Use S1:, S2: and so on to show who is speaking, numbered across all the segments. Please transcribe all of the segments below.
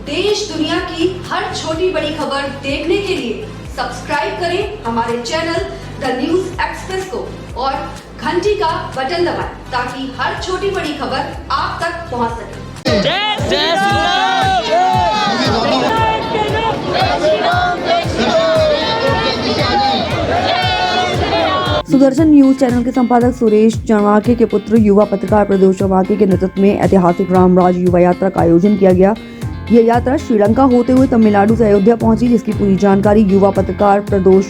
S1: देश दुनिया की हर छोटी बड़ी खबर देखने के लिए सब्सक्राइब करें हमारे चैनल द न्यूज एक्सप्रेस को और घंटी का बटन दबाएं ताकि हर छोटी बड़ी खबर आप तक पहुंच सके।
S2: जय श्री राम।
S3: सुदर्शन न्यूज चैनल के संपादक सुरेश चणवाके के पुत्र युवा पत्रकार प्रदोष चणवाके के नेतृत्व में ऐतिहासिक रामराज युवा यात्रा का आयोजन किया गया। यह यात्रा श्रीलंका होते हुए तमिलनाडु से अयोध्या पहुंची, जिसकी पूरी जानकारी युवा पत्रकार प्रदोष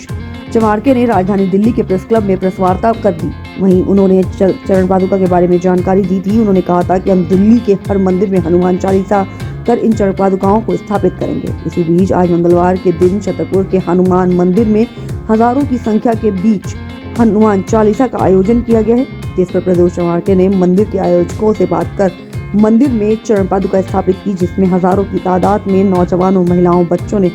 S3: चणवाके ने राजधानी दिल्ली के प्रेस क्लब में प्रेस वार्ता कर दी। वहीं उन्होंने चरण पादुका के बारे में जानकारी दी थी। उन्होंने कहा था कि हम दिल्ली के हर मंदिर में हनुमान चालीसा कर इन चरण पादुकाओं को स्थापित करेंगे। इसी बीच आज मंगलवार के दिन छतरपुर के हनुमान मंदिर में हजारों की संख्या के बीच हनुमान चालीसा का आयोजन किया गया है, जिस पर प्रदोष चणवाके ने मंदिर के आयोजकों से बात कर मंदिर में चरण पादुका स्थापित की, जिसमें हजारों की तादाद में नौजवानों, महिलाओं, बच्चों ने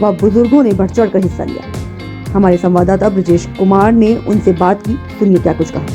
S3: व बुजुर्गों ने बढ़ चढ़कर हिस्सा लिया। हमारे संवाददाता ब्रजेश कुमार ने उनसे बात की, सुनिए क्या कुछ कहा।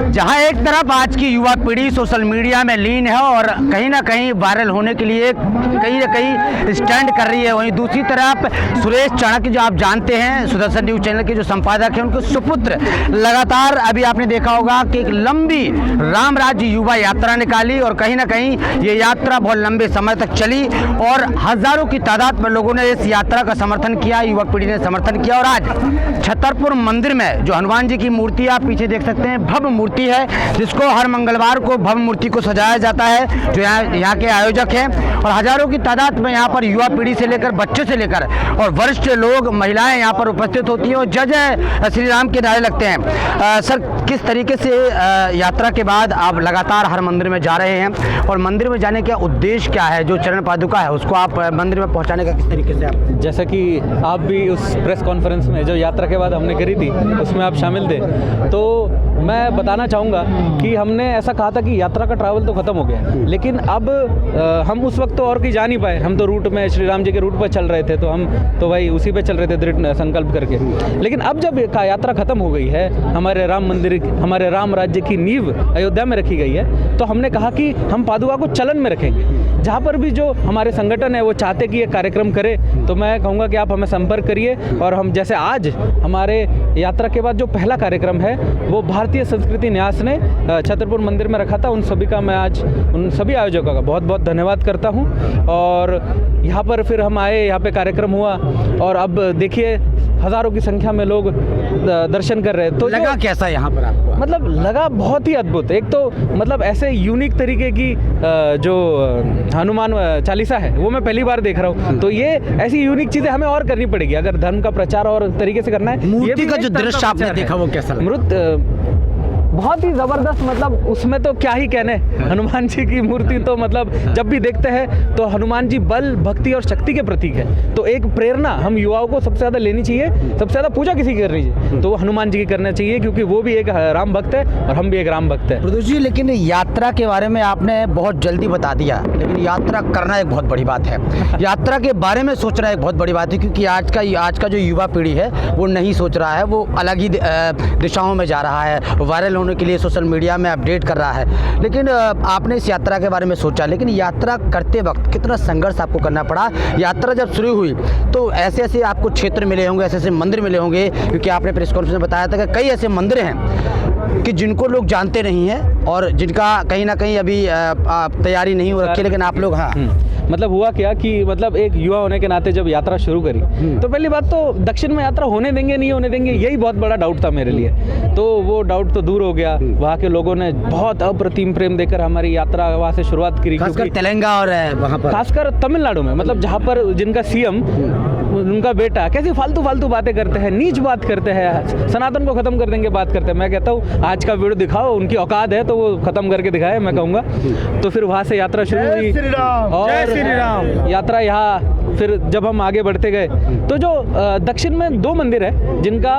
S4: जहां एक तरफ आज की युवा पीढ़ी सोशल मीडिया में लीन है और कहीं ना कहीं वायरल होने के लिए कहीं ना कहीं स्टैंड कर रही है, वहीं दूसरी तरफ सुरेश चाणक्य जो आप जानते हैं सुदर्शन न्यूज चैनल के जो संपादक हैं, उनके सुपुत्र लगातार अभी आपने देखा होगा कि एक लंबी राम राज्य युवा यात्रा निकाली और कहीं ना कहीं ये यात्रा बहुत लंबे समय तक चली और हजारों की तादाद में लोगों ने इस यात्रा का समर्थन किया, युवा पीढ़ी ने समर्थन किया। और आज छतरपुर मंदिर में जो हनुमान जी की मूर्ति आप पीछे देख सकते हैं, भव्य मूर्ति है जिसको हर मंगलवार को भव्य मूर्ति को सजाया जाता है, जो यहाँ के आयोजक हैं और हजारों की तादाद में यहाँ पर युवा पीढ़ी से लेकर बच्चे से लेकर और वरिष्ठ लोग, महिलाएं यहाँ पर उपस्थित होती हैं और जय जय श्री राम के नारे लगते हैं। सर, किस तरीके से यात्रा के बाद आप लगातार हर मंदिर में जा रहे हैं और मंदिर में जाने का उद्देश्य क्या है? जो चरण पादुका है उसको आप मंदिर में पहुँचाने का किस तरीके से आप?
S5: जैसा कि आप भी उस प्रेस कॉन्फ्रेंस में जो यात्रा के बाद हमने करी थी उसमें आप शामिल थे, तो मैं बताना चाहूँगा कि हमने ऐसा कहा था कि यात्रा का ट्रैवल तो ख़त्म हो गया, लेकिन अब हम उस वक्त तो और कहीं जा नहीं पाए। हम तो रूट में श्री राम जी के रूट पर चल रहे थे, तो हम तो भाई उसी पे चल रहे थे दृढ़ संकल्प करके। लेकिन अब जब यात्रा ख़त्म हो गई है, हमारे राम मंदिर, हमारे राम राज्य की नींव अयोध्या में रखी गई है, तो हमने कहा कि हम पादुका को चलन में रखेंगे। जहाँ पर भी जो हमारे संगठन है वो चाहते कि ये कार्यक्रम करे, तो मैं कहूँगा कि आप हमें संपर्क करिए और हम जैसे आज हमारे यात्रा के बाद जो पहला कार्यक्रम है वो भारतीय संस्कृति न्यास ने छतरपुर मंदिर में रखा था, उन सभी का मैं आज उन सभी आयोजकों का बहुत बहुत धन्यवाद करता हूँ। और यहाँ पर फिर हम आए, यहाँ पे कार्यक्रम हुआ और अब देखिए हज़ारों की संख्या में लोग दर्शन कर रहे हैं। तो
S4: लगा कैसा यहाँ पर आपको?
S5: मतलब लगा बहुत ही अद्भुत। एक तो मतलब ऐसे यूनिक तरीके की जो हनुमान चालीसा है वो मैं पहली बार देख रहा हूँ, तो ये ऐसी यूनिक चीज़ें हमें और करनी पड़ेगी अगर धर्म का प्रचार और तरीके से करना है।
S4: मूर्ति का जो दृश्य आपने देखा वो कैसा लगा?
S5: बहुत ही ज़बरदस्त, मतलब उसमें तो क्या ही कहने। हनुमान जी की मूर्ति तो मतलब जब भी देखते हैं तो हनुमान जी बल, भक्ति और शक्ति के प्रतीक है। तो एक प्रेरणा हम युवाओं को सबसे ज़्यादा लेनी चाहिए, सबसे ज़्यादा पूजा किसी की करनी चाहिए तो वो हनुमान जी की करना चाहिए, क्योंकि वो भी एक राम भक्त है और हम भी एक राम भक्त है।
S4: प्रदोष जी, लेकिन यात्रा के बारे में आपने बहुत जल्दी बता दिया, लेकिन यात्रा करना एक बहुत बड़ी बात है। यात्रा के बारे में सोचना एक बहुत बड़ी बात है, क्योंकि आज का जो युवा पीढ़ी है वो नहीं सोच रहा है, वो अलग ही दिशाओं में जा रहा है, वायरल होने के लिए सोशल मीडिया में अपडेट कर रहा है। लेकिन आपने इस यात्रा के बारे में सोचा, लेकिन यात्रा करते वक्त कितना संघर्ष आपको करना पड़ा? यात्रा जब शुरू हुई तो ऐसे ऐसे आपको क्षेत्र मिले होंगे, ऐसे ऐसे मंदिर मिले होंगे, क्योंकि आपने प्रेस कॉन्फ्रेंस में बताया था कि कई ऐसे मंदिर हैं कि जिनको लोग जानते नहीं हैं और जिनका कहीं ना कहीं अभी तैयारी नहीं हो रखी, लेकिन आप लोग हाँ
S5: मतलब हुआ क्या कि मतलब एक युवा होने के नाते जब यात्रा शुरू करी तो पहली बात तो दक्षिण में यात्रा होने देंगे नहीं होने देंगे, यही बहुत बड़ा डाउट था मेरे लिए। तो वो डाउट तो दूर हो गया। वहाँ के लोगों ने बहुत अप्रतिम प्रेम देकर हमारी यात्रा वहाँ से शुरुआत करी,
S4: खासकर तेलंगाना और वहाँ पर,
S5: खासकर तमिलनाडु में, मतलब जहाँ पर जिनका सीएम उनका बेटा कैसी फालतू बातें करते हैं, नीच बात करते हैं, सनातन को खत्म कर देंगे बात करते हैं। मैं कहता हूँ आज का वीडियो दिखाओ, उनकी औकात है तो वो खत्म करके दिखाए, मैं कहूँगा। तो फिर वहाँ से यात्रा शुरू हुई और यात्रा यहाँ फिर जब हम आगे बढ़ते गए तो जो दक्षिण में 2 मंदिर है जिनका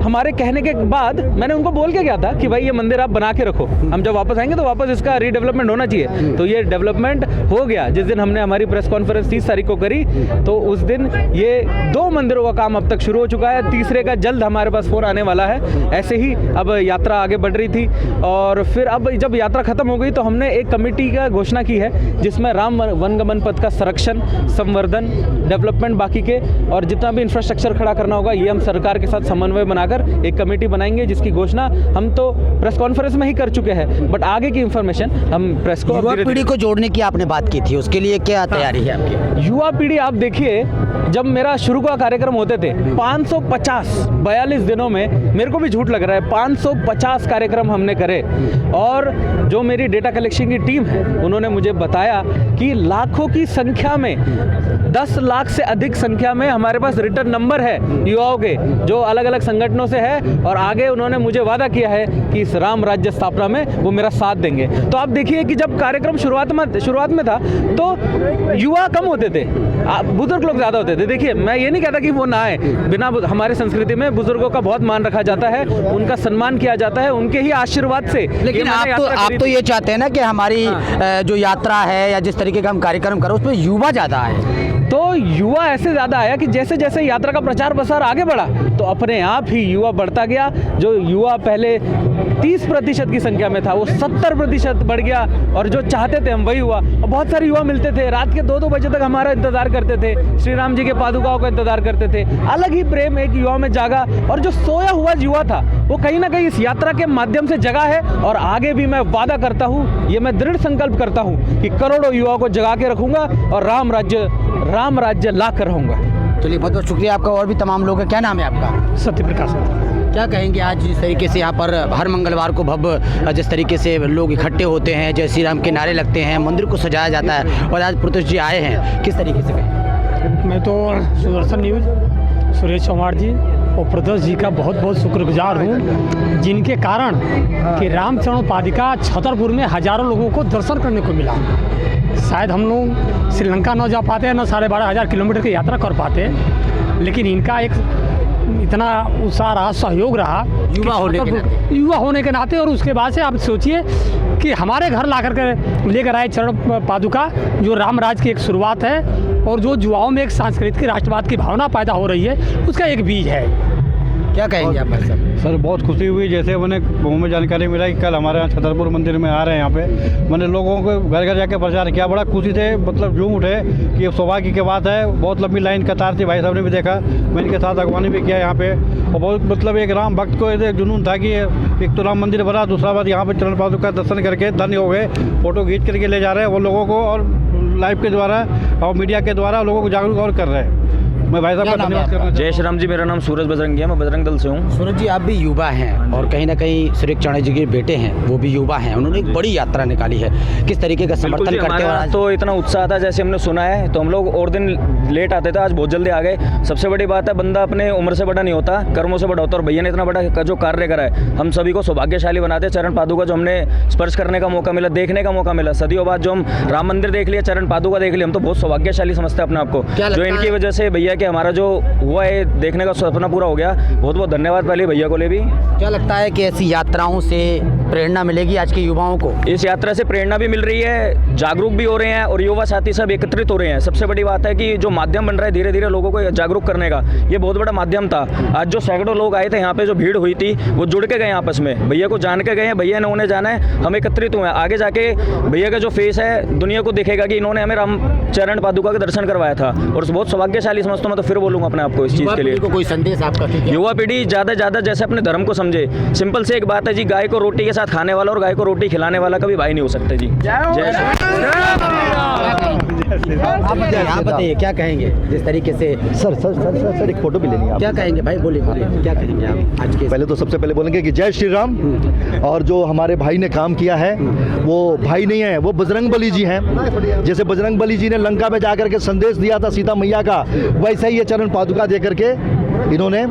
S5: हमारे कहने के बाद मैंने उनको बोल के गया था कि भाई ये मंदिर आप बना के रखो, हम जब वापस आएंगे तो वापस इसका रीडेवलपमेंट होना चाहिए। तो ये डेवलपमेंट हो गया। जिस दिन हमने हमारी प्रेस कॉन्फ्रेंस 30 तारीख को करी तो उस दिन ये 2 मंदिरों का काम अब तक शुरू हो चुका है, तीसरे का जल्द हमारे पास फ़ोन आने वाला है। ऐसे ही अब यात्रा आगे बढ़ रही थी और फिर अब जब यात्रा ख़त्म हो गई तो हमने एक कमेटी का घोषणा की है जिसमें राम वनगमन पथ का संरक्षण, संवर्धन, डेवलपमेंट बाकी के और जितना भी इंफ्रास्ट्रक्चर खड़ा करना होगा ये हम सरकार के साथ समन्वय बनाकर एक कमेटी बनाएंगे, जिसकी घोषणा हम तो प्रेस कॉन्फ्रेंस में ही कर चुके हैं, बट आगे की इंफॉर्मेशन हम प्रेस को
S4: युवा पीढ़ी को जोड़ने की आपने बात की थी, उसके लिए क्या तैयारी है आपकी?
S5: युवा पीढ़ी, आप देखिए जब मेरा शुरू का कार्यक्रम होते थे 42 दिनों में, मेरे को भी झूठ लग रहा है, 550 कार्यक्रम हमने करे और जो मेरी डेटा कलेक्शन की टीम है उन्होंने मुझे बताया कि लाखों की संख्या में, 10 लाख से अधिक संख्या में हमारे पास रिटर्न नंबर है युवाओं के जो अलग अलग संगठनों से है और आगे उन्होंने मुझे वादा किया है कि इस राम राज्य स्थापना में वो मेरा साथ देंगे। तो आप देखिए कि जब कार्यक्रम शुरुआत में था तो युवा कम होते थे, बुजुर्ग लोग ज़्यादा होते थे। देखिए मैं ये नहीं कहता कि वो ना आए, बिना हमारे संस्कृति में बुजुर्गों का बहुत मान रखा जाता है, उनका सम्मान किया जाता है, उनके ही आशीर्वाद से।
S4: लेकिन आप तो ये चाहते हैं ना कि हमारी जो यात्रा है या जिस तरीके का हम कार्यक्रम करें उसमें युवा ज़्यादा आए।
S5: तो युवा ऐसे ज़्यादा आया कि जैसे जैसे यात्रा का प्रचार प्रसार आगे बढ़ा तो अपने आप ही युवा बढ़ता गया। जो युवा पहले 30% की संख्या में था वो 70% बढ़ गया और जो चाहते थे हम वही हुआ। और बहुत सारे युवा मिलते थे, रात के 2-2 बजे तक हमारा इंतज़ार करते थे, श्री राम जी के पादुकाओं का इंतज़ार करते थे। अलग ही प्रेम एक युवा में जागा और जो सोया हुआ युवा था वो कहीं ना कहीं इस यात्रा के माध्यम से जगा है और आगे भी मैं वादा करता हूँ, ये मैं दृढ़ संकल्प करता हूँ कि करोड़ों युवाओं को जगा के रखूँगा और राम राज्य ला कर रहूँगा।
S4: चलिए बहुत बहुत शुक्रिया आपका। और भी तमाम लोग हैं, क्या नाम है आपका?
S6: सत्य प्रकाश।
S4: क्या कहेंगे आज जिस तरीके से यहाँ पर हर मंगलवार को भव्य जिस तरीके से लोग इकट्ठे होते हैं, जय श्री राम के नारे लगते हैं, मंदिर को सजाया जाता है और आज प्रत्युष जी आए हैं, किस तरीके से कहें?
S6: मैं तो सुदर्शन न्यूज़ सुरेश चौहान जी और प्रत्युष जी का बहुत बहुत शुक्रगुजार हूँ, जिनके कारण कि रामचरण पादिका छतरपुर में हज़ारों लोगों को दर्शन करने को मिला। शायद हम लोग श्रीलंका न जा पाते हैं, न 12,500 किलोमीटर की यात्रा कर पाते, लेकिन इनका एक इतना उत्साह रहा, सहयोग रहा युवा होने के नाते। और उसके बाद से आप सोचिए कि हमारे घर ला कर लेकर आए चरण पादुका, जो राम राज की एक शुरुआत है और जो युवाओं में एक सांस्कृतिक राष्ट्रवाद की भावना पैदा हो रही है, उसका एक बीज है।
S4: क्या कहेंगे आप भाई साहब?
S7: सर बहुत खुशी हुई, जैसे मैंने मुझे जानकारी मिला कि कल हमारे यहाँ छतरपुर मंदिर में आ रहे हैं। यहाँ पे मैंने लोगों को घर घर जाके प्रचार किया, बड़ा खुशी से मतलब झूम उठे कि ये सौभाग्य की बात है। बहुत लंबी लाइन कतार थी, भाई साहब ने भी देखा, मैं इनके साथ अगवानी भी किया यहाँ पे। और बहुत मतलब एक राम भक्त को एक जुनून था कि एक तो राम मंदिर बना, दूसरा बात यहाँ पर चरण पादुका का दर्शन करके धन्य हो गए। फ़ोटो खींच करके ले जा रहे हैं वो लोगों को और लाइव के द्वारा और मीडिया के द्वारा लोगों को जागरूक और कर रहे हैं। मैं भाई साहब का धन्यवाद करना।
S2: जय श्री राम जी, मेरा नाम सूरज बजरंगी है, मैं बजरंग दल से हूँ।
S4: सूरज जी आप भी युवा हैं और कहीं ना कहीं सुरेश चौहान जी के बेटे हैं, वो भी युवा हैं, उन्होंने एक बड़ी यात्रा निकाली है, किस तरीके का समर्थन करते हैं?
S2: तो इतना उत्साह था, जैसे हमने सुना है तो हम लोग और दिन लेट आते थे, आज बहुत जल्दी आ गए। सबसे बड़ी बात है बंदा अपने उम्र से बड़ा नहीं होता, कर्मों से बड़ा होता, और भैया ने इतना बड़ा जो कार्य करा है हम सभी को सौभाग्यशाली बनाते। चरण पादुका जो हमने स्पर्श करने का मौका मिला, देखने का मौका मिला, सदियों बाद जो हम राम मंदिर देख लिया, चरण पादुका देख लिया, हम तो बहुत सौभाग्यशाली समझते हैं अपने आप को, जो इनकी वजह से भैया के हमारा जो हुआ है देखने का सपना पूरा हो गया। बहुत बहुत धन्यवाद पहले भैया को ले भी।
S4: क्या लगता है कि ऐसी यात्राओं से प्रेरणा मिलेगी आज के युवाओं को?
S2: इस यात्रा से प्रेरणा भी मिल रही है, जागरूक भी हो रहे हैं और युवा साथी सब एकत्रित हो रहे हैं। सबसे बड़ी बात है कि जो माध्यम बन रहा है धीरे धीरे लोगों को जागरूक करने का, ये बहुत बड़ा माध्यम था। आज जो सैकड़ों लोग आए थे यहाँ पे, जो भीड़ हुई थी वो जुड़ के गए आपस में, भैया को जान के गए हैं, भैया ने उन्हें जाना है, हम एकत्रित हुए हैं। आगे जाके भैया का जो फेस है दुनिया को दिखेगा कि इन्होंने हमें राम चरण पादुका का दर्शन करवाया था, और बहुत सौभाग्यशाली समझता हूँ मैं। तो फिर बोलूँगा अपने आप को इस चीज़ के लिए।
S4: कोई संदेश आपका?
S2: युवा पीढ़ी ज़्यादा से ज़्यादा जैसे अपने धर्म को समझे। सिंपल से एक बात है जी, गाय को रोटी के साथ खाने वाला और गाय को रोटी खिलाने वाला कभी भाई नहीं हो सकते जी।
S4: आप बताइए क्या कहेंगे जिस तरीके से?
S8: सर एक फोटो भी लेनी है।
S4: क्या कहेंगे भाई, बोलिए क्या कहेंगे आप आज के?
S8: पहले तो सबसे पहले बोलेंगे कि जय श्री राम। और जो हमारे भाई ने काम किया है वो भाई नहीं है, वो बजरंग बली जी हैं। जैसे बजरंग बली जी ने लंका में जाकर के संदेश दिया था सीता मैया का, वैसे ही ये चरण पादुका दे करके इन्होंने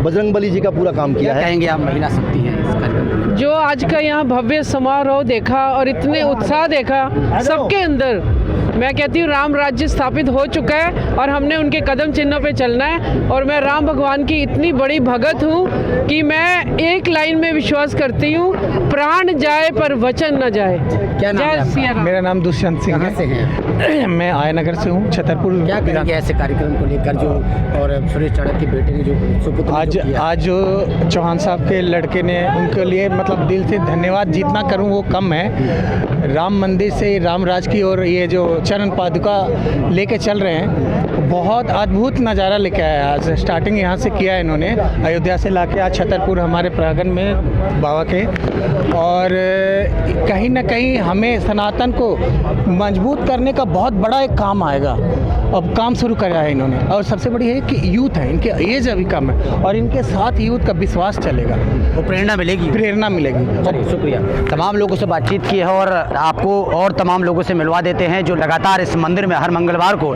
S8: बजरंग बली जी का पूरा काम किया है।
S4: कहेंगे आप महिला शक्ति हैं इस कार्यक्रम?
S9: जो आज का यहाँ भव्य समारोह देखा और इतने उत्साह देखा सबके अंदर, मैं कहती हूँ राम राज्य स्थापित हो चुका है और हमने उनके कदम चिन्हों पे चलना है। और मैं राम भगवान की इतनी बड़ी भगत हूँ कि मैं एक लाइन में विश्वास करती हूँ, प्राण जाए पर वचन न जाए।
S4: क्या नाम है
S9: जय
S4: आपका?
S9: सिया राम।
S6: मेरा नाम दुष्यंत सिंह
S4: कहाँ से हैं?
S6: मैं आयनगर से हूँ, छतरपुर।
S4: क्या करेंगे ऐसे कार्यक्रम को लेकर जो और सुरेश चढ़क के बेटे ने जो सुपुत्र ने जो किया?
S6: आज जो चौहान साहब के लड़के ने, उनके लिए मतलब दिल से धन्यवाद जितना करूं वो कम है। राम मंदिर से राम राज की और ये जो चरण पादुका लेके चल रहे हैं, बहुत अद्भुत नज़ारा लेके आया। आज स्टार्टिंग यहाँ से किया है इन्होंने, अयोध्या से लाके आज छतरपुर हमारे प्रांगण में बाबा के। और कहीं ना कहीं हमें सनातन को मजबूत करने का बहुत बड़ा एक काम आएगा। अब काम शुरू करा है इन्होंने, और सबसे बड़ी है कि यूथ है, इनके एज अभी कम है और इनके साथ यूथ का विश्वास चलेगा,
S4: वो प्रेरणा मिलेगी।
S6: प्रेरणा मिलेगी।
S4: चलिए, शुक्रिया। तमाम लोगों से बातचीत की है और आपको और तमाम लोगों से मिलवा देते हैं जो लगातार इस मंदिर में हर मंगलवार को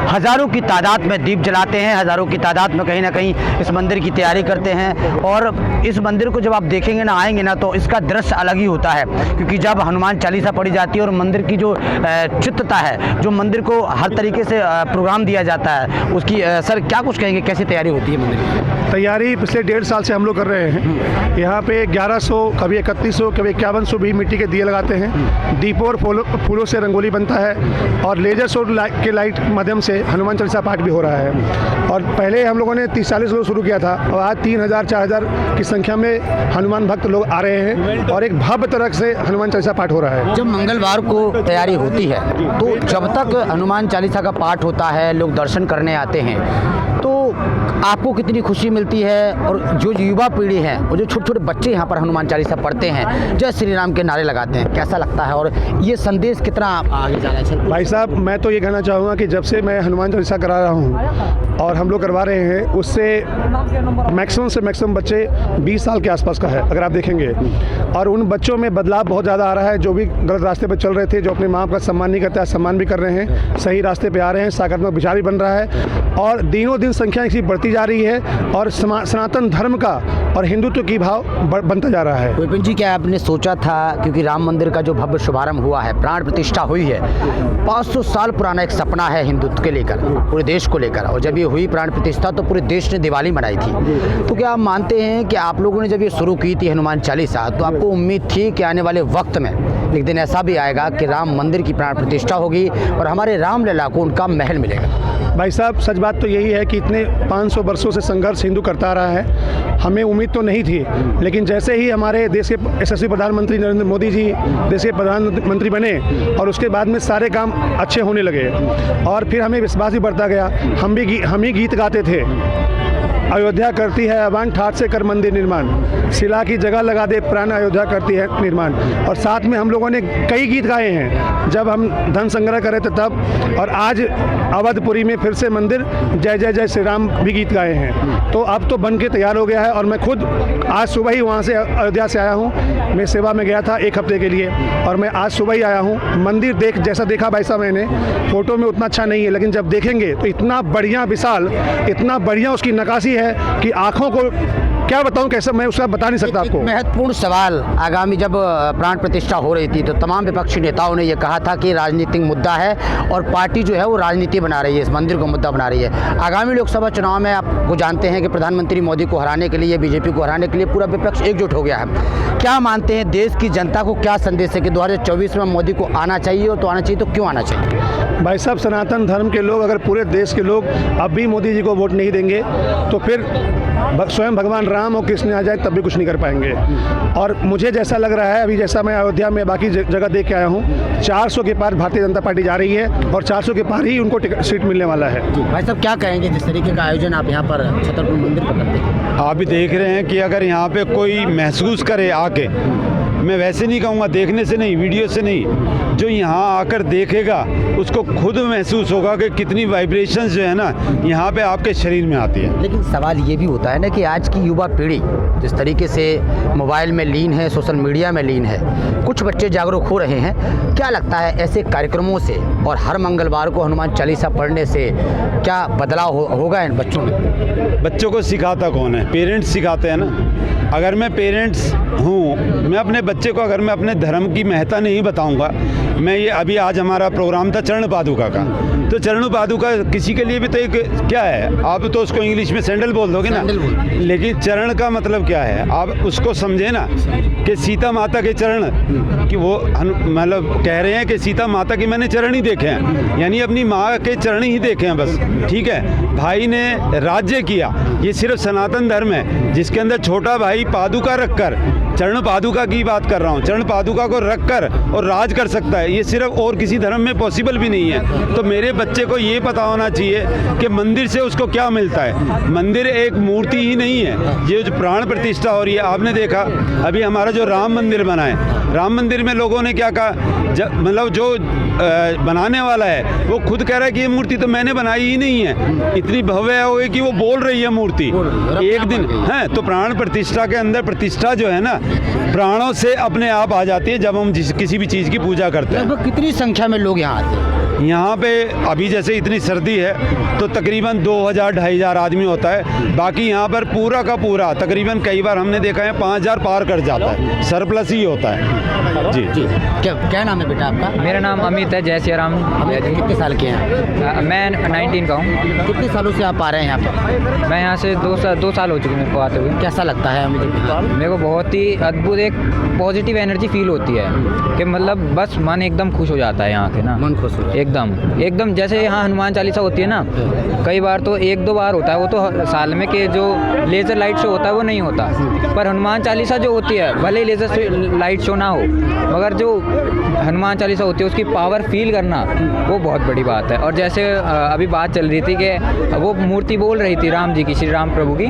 S4: हज़ारों की तादाद में दीप जलाते हैं, हज़ारों की तादाद में कहीं ना कहीं इस मंदिर की तैयारी करते हैं। और इस मंदिर को जब आप देखेंगे ना, आएंगे ना, तो इसका दृश्य अलग ही होता है, क्योंकि जब हनुमान चालीसा पढ़ी जाती है और मंदिर की जो चित्रता है, जो मंदिर को हर तरीके से प्रोग्राम दिया जाता है, उसकी सर क्या कुछ कहेंगे, कैसी तैयारी होती है मंदिर की?
S10: तैयारी पिछले 1.5 साल से हम लोग कर रहे हैं। यहाँ पे 1100, कभी 3100, कभी 5100 भी मिट्टी के दिए लगाते हैं। दीपों और फूलों से रंगोली बनता है और लेजर शो के लाइट माध्यम से हनुमान चालीसा पाठ भी हो रहा है। और पहले हम लोगों ने 30-40 लोग शुरू किया था और आज 3000-4000 की संख्या में हनुमान भक्त लोग आ रहे हैं और एक भव्य तरह से हनुमान चालीसा पाठ हो रहा है।
S4: जब मंगलवार को तैयारी होती है तो जब तक हनुमान चालीसा का पाठ होता है, लोग दर्शन करने आते हैं, तो आपको कितनी खुशी मिलती है? और जो युवा पीढ़ी है और जो छोटे छोटे बच्चे यहाँ पर हनुमान चालीसा पढ़ते हैं, जय श्री राम के नारे लगाते हैं, कैसा लगता है और ये संदेश कितना आगे जा रहा है?
S10: भाई साहब, मैं तो ये कहना चाहूँगा कि जब से मैं हनुमान चालीसा करा रहा हूँ और हम लोग करवा रहे हैं, उससे मैक्सिमम से मैक्सिमम बच्चे 20 साल के आसपास का है अगर आप देखेंगे। और उन बच्चों में बदलाव बहुत ज़्यादा आ रहा है। जो भी गलत रास्ते पर चल रहे थे, जो अपने माँ बाप का सम्मान नहीं करते, सम्मान भी कर रहे हैं, सही रास्ते पे आ रहे हैं, सकारात्मक विचार भी बन रहा है और दिनों दिन संख्या इसकी बढ़ती जा रही है और सनातन धर्म का और हिंदुत्व की भाव बनता जा रहा है।
S4: विपिन जी, क्या आपने सोचा था, क्योंकि राम मंदिर का जो भव्य शुभारंभ हुआ है, प्राण प्रतिष्ठा हुई है, 500 साल पुराना एक सपना है हिंदुत्व के लेकर, पूरे देश को लेकर, और जब ये हुई प्राण प्रतिष्ठा तो पूरे देश ने दिवाली मनाई थी। तो क्या आप मानते हैं कि आप लोगों ने जब ये शुरू की थी हनुमान चालीसा, तो आपको उम्मीद थी कि आने वाले वक्त में एक दिन ऐसा भी आएगा कि राम मंदिर की प्राण प्रतिष्ठा होगी और हमारे रामलला को उनका महल मिलेगा?
S10: भाई साहब, सच बात तो यही है कि इतने 500 वर्षों से संघर्ष हिंदू करता रहा है। हमें उम्मीद तो नहीं थी, लेकिन जैसे ही हमारे देश के यशस्वी प्रधानमंत्री नरेंद्र मोदी जी देश के प्रधानमंत्री बने और उसके बाद में सारे काम अच्छे होने लगे और फिर हमें विश्वास भी बढ़ता गया। हम ही गीत गाते थे, अयोध्या करती है आह्वान, ठाठ से कर मंदिर निर्माण, शिला की जगह लगा दे प्राण, अयोध्या करती है निर्माण। और साथ में हम लोगों ने कई गीत गाए हैं जब हम धन संग्रह करे थे तब, और आज अवधपुरी में फिर से मंदिर जय जय जय श्री राम भी गीत गाए हैं। तो अब तो बन के तैयार हो गया है और मैं खुद आज सुबह ही वहाँ से अयोध्या से आया हूँ। मैं सेवा में गया था 1 हफ्ते के लिए और मैं आज सुबह ही आया हूँ। मंदिर जैसा देखा भाई साहब मैंने, फोटो में उतना अच्छा नहीं है, लेकिन जब देखेंगे तो इतना बढ़िया विशाल, इतना बढ़िया उसकी नक्काशी है कि आंखों को क्या बताऊं, कैसे मैं उसका बता नहीं सकता आपको।
S4: महत्वपूर्ण सवाल, आगामी जब प्राण प्रतिष्ठा हो रही थी तो तमाम विपक्षी नेताओं ने यह कहा था कि राजनीतिक मुद्दा है और पार्टी जो है वो राजनीति बना रही है, इस मंदिर को मुद्दा बना रही है। आगामी लोकसभा चुनाव में आपको जानते हैं कि प्रधानमंत्री मोदी को हराने के लिए, बीजेपी को हराने के लिए पूरा विपक्ष एकजुट हो गया है। क्या मानते हैं, देश की जनता को क्या संदेश है कि 2024 में मोदी को आना चाहिए, और तो आना चाहिए तो क्यों आना चाहिए?
S10: भाई साहब, सनातन धर्म के लोग, अगर पूरे देश के लोग अब भी मोदी जी को वोट नहीं देंगे तो फिर स्वयं भगवान राम और कृष्ण आ जाए तब भी कुछ नहीं कर पाएंगे। और मुझे जैसा लग रहा है, अभी जैसा मैं अयोध्या में बाकी जगह देख के आया हूँ, 400 के पार भारतीय जनता पार्टी जा रही है और 400 के पार ही उनको सीट मिलने वाला है।
S4: भाई साहब, क्या कहेंगे जिस तरीके का आयोजन आप यहाँ पर छतरपुर मंदिर पर करते हैं?
S11: आप भी देख रहे हैं कि अगर यहाँ पे कोई महसूस करे आके, मैं वैसे नहीं कहूँगा देखने से नहीं, वीडियो से नहीं, जो यहाँ आकर देखेगा उसको खुद महसूस होगा कि कितनी वाइब्रेशंस जो है ना यहाँ पे आपके शरीर में आती है।
S4: लेकिन सवाल ये भी होता है ना कि आज की युवा पीढ़ी जिस तरीके से मोबाइल में लीन है, सोशल मीडिया में लीन है, कुछ बच्चे जागरूक हो रहे हैं। क्या लगता है ऐसे कार्यक्रमों से और हर मंगलवार को हनुमान चालीसा पढ़ने से क्या बदलाव होगा इन बच्चों में?
S11: बच्चों को सिखाता कौन है? पेरेंट्स सिखाते हैं ना। अगर मैं पेरेंट्स हूँ, मैं अपने बच्चे को अगर मैं अपने धर्म की महत्ता नहीं बताऊंगा, मैं ये अभी आज हमारा प्रोग्राम था चरण पादुका का, तो चरण पादुका किसी के लिए भी तो एक क्या है, आप तो उसको इंग्लिश में सैंडल बोल दोगे ना, लेकिन चरण का मतलब क्या है, आप उसको समझे ना कि सीता माता के चरण, कि वो मतलब कह रहे हैं कि सीता माता के मैंने चरण ही देखे हैं, यानी अपनी माँ के चरण ही देखे हैं बस, ठीक है। भाई ने राज्य किया, ये सिर्फ सनातन धर्म है जिसके अंदर छोटा भाई पादुका रखकर, चरण पादुका की बात कर रहा हूँ, चरण पादुका को रखकर और राज कर सकता है, ये सिर्फ और किसी धर्म में पॉसिबल भी नहीं है। तो मेरे बच्चे को ये पता होना चाहिए कि मंदिर से उसको क्या मिलता है। मंदिर एक मूर्ति ही नहीं है, ये जो प्राण प्रतिष्ठा हो रही है, आपने देखा अभी हमारा जो राम मंदिर बना है, राम मंदिर में लोगों ने क्या कहा, मतलब जो बनाने वाला है वो खुद कह रहा है कि ये मूर्ति तो मैंने बनाई ही नहीं है, इतनी भव्य है कि वो बोल रही है मूर्ति एक दिन है। तो प्राण प्रतिष्ठा के अंदर प्रतिष्ठा जो है ना, प्राणों से अपने आप आ जाती है जब हम किसी भी चीज़ की पूजा करते हैं।
S4: कितनी संख्या में लोग यहाँ आते हैं?
S11: यहाँ पे अभी जैसे इतनी सर्दी है तो तकरीबन 2000-2500 आदमी होता है, बाकी यहाँ पर पूरा का पूरा तकरीबन कई बार हमने देखा है 5000 पार कर जाता है, सरप्लस ही होता है। जी
S4: क्या नाम है बेटा आपका?
S12: मेरा नाम अमित है, जय श्री राम।
S4: कितने साल के हैं?
S12: मैं 19 का हूँ।
S4: कितने सालों से आप आ रहे हैं यहाँ पर?
S12: मैं यहाँ से 2 साल हो चुके मेरे को आते हुए।
S4: कैसा लगता है?
S12: मेरे को बहुत ही अद्भुत एक पॉजिटिव एनर्जी फील होती है कि मतलब बस मन एकदम खुश हो जाता है यहाँ के ना,
S4: मन खुश हो जाता है
S12: एकदम जैसे यहाँ हनुमान चालीसा होती है ना, कई बार तो 1-2 बार होता है, वो तो साल में कि जो लेज़र लाइट शो होता है वो नहीं होता, पर हनुमान चालीसा जो होती है भले ही लेज़र लाइट शो ना हो, मगर जो हनुमान चालीसा होती है उसकी पावर फील करना वो बहुत बड़ी बात है। और जैसे अभी बात चल रही थी कि वो मूर्ति बोल रही थी राम जी की, श्री राम प्रभु की,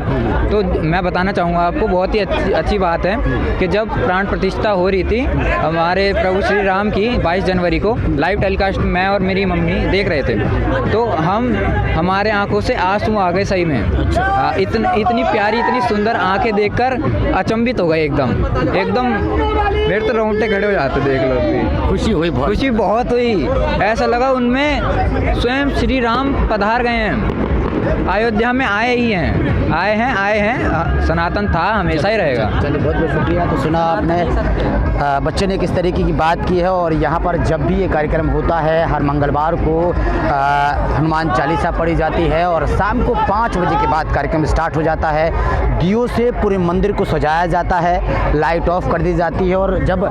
S12: तो मैं बताना चाहूँगा आपको बहुत ही अच्छी बात है कि जब प्राण प्रतिष्ठा हो रही थी हमारे प्रभु श्री राम की 22 जनवरी को लाइव टेलीकास्ट मैं और मेरी मम्मी देख रहे थे, तो हमारे आंखों से आंसू आ गए सही में। इतनी प्यारी इतनी सुंदर आंखें देखकर अचंभित हो गए एकदम मेरे तो रोंगटे खड़े हो जाते देख लो। खुशी बहुत हुई, ऐसा लगा उनमें स्वयं श्री राम पधार गए हैं, अयोध्या में आए हैं, सनातन था, हमेशा ही रहेगा।
S4: चलिए बहुत बहुत शुक्रिया। तो सुना आपने बच्चे ने किस तरीके की बात की है, और यहाँ पर जब भी ये कार्यक्रम होता है हर मंगलवार को हनुमान चालीसा पढ़ी जाती है और शाम को 5 बजे के बाद कार्यक्रम स्टार्ट हो जाता है। दियों से पूरे मंदिर को सजाया जाता है, लाइट ऑफ कर दी जाती है, और जब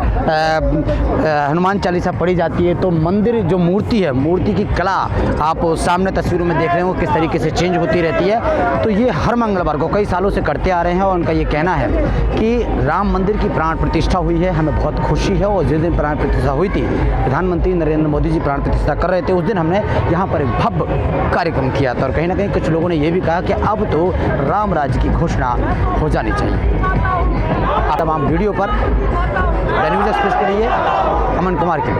S4: हनुमान चालीसा पढ़ी जाती है तो मंदिर जो मूर्ति है, मूर्ति की कला आप सामने तस्वीरों में देख रहे हो किस तरीके से चेंज होती रहती है। तो ये हर मंगलवार को कई सालों से करते आ रहे हैं, और उनका ये कहना है कि राम मंदिर की प्राण प्रतिष्ठा हुई है, हमें बहुत खुशी है। और जिस दिन प्राण प्रतिष्ठा हुई थी, प्रधानमंत्री नरेंद्र मोदी जी प्राण प्रतिष्ठा कर रहे थे, उस दिन हमने यहाँ पर एक भव्य कार्यक्रम किया था, और कहीं ना कहीं कुछ लोगों ने ये भी कहा कि अब तो राम राज्य की घोषणा हो जानी चाहिए। तमाम वीडियो पर द न्यूज़ एक्सप्रेस के लिए अमन कुमार की।